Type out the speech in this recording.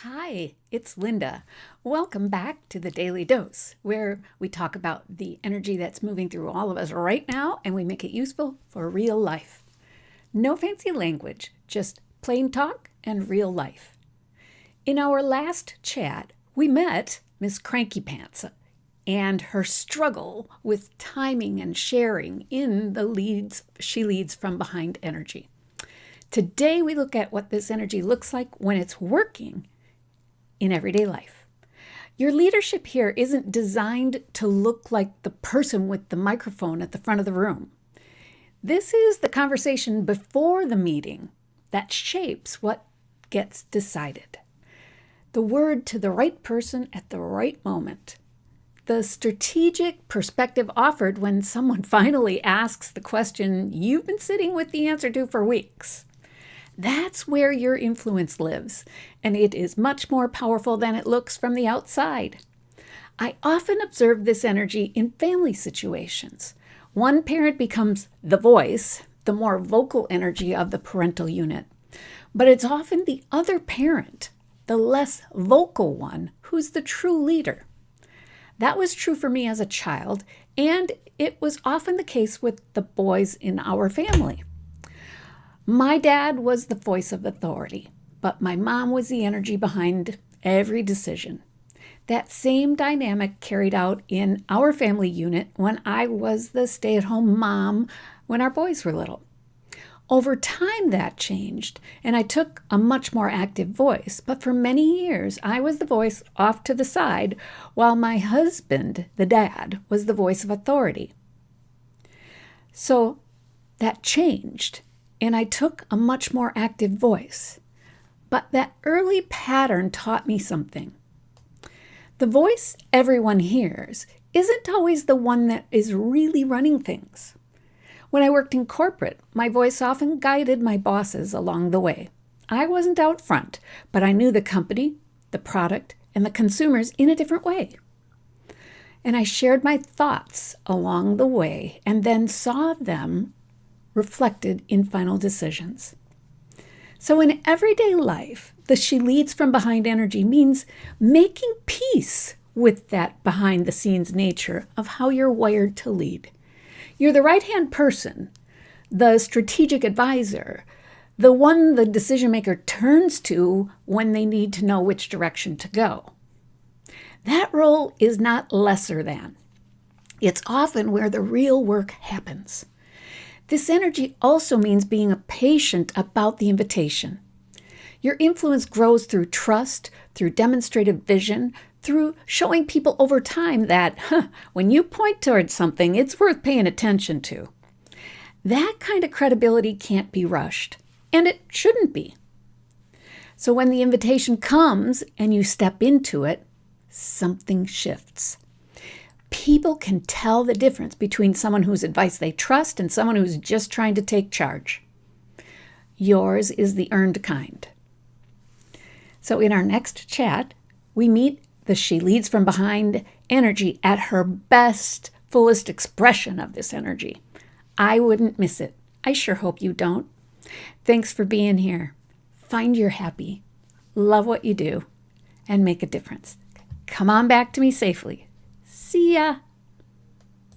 Hi, it's Linda. Welcome back to the Daily Dose, where we talk about the energy that's moving through all of us right now and we make it useful for real life. No fancy language, just plain talk and real life. In our last chat, we met Miss Cranky Pants and her struggle with timing and sharing in the she leads from behind energy. Today, we look at what this energy looks like when it's working in everyday life. Your leadership here isn't designed to look like the person with the microphone at the front of the room. This is the conversation before the meeting that shapes what gets decided. The word to the right person at the right moment. The strategic perspective offered when someone finally asks the question you've been sitting with the answer to for weeks. That's where your influence lives, and it is much more powerful than it looks from the outside. I often observe this energy in family situations. One parent becomes the voice, the more vocal energy of the parental unit, but it's often the other parent, the less vocal one, who's the true leader. That was true for me as a child, and it was often the case with the boys in our family. My dad was the voice of authority, but my mom was the energy behind every decision. That same dynamic carried out in our family unit when I was the stay-at-home mom when our boys were little. Over time, that changed, and I took a much more active voice, but for many years, I was the voice off to the side, while my husband, the dad, was the voice of authority. So that changed, and I took a much more active voice. But that early pattern taught me something. The voice everyone hears isn't always the one that is really running things. When I worked in corporate, my voice often guided my bosses along the way. I wasn't out front, but I knew the company, the product, and the consumers in a different way. And I shared my thoughts along the way and then saw them reflected in final decisions. So in everyday life, the she leads from behind energy means making peace with that behind the scenes nature of how you're wired to lead. You're the right-hand person, the strategic advisor, the one the decision maker turns to when they need to know which direction to go. That role is not lesser than. It's often where the real work happens. This energy also means being a patient about the invitation. Your influence grows through trust, through demonstrative vision, through showing people over time that when you point towards something, it's worth paying attention to. That kind of credibility can't be rushed, and it shouldn't be. So when the invitation comes and you step into it, something shifts. People can tell the difference between someone whose advice they trust and someone who's just trying to take charge. Yours is the earned kind. So in our next chat, we meet the she leads from behind energy at her best, fullest expression of this energy. I wouldn't miss it. I sure hope you don't. Thanks for being here. Find your happy, love what you do, and make a difference. Come on back to me safely. See ya.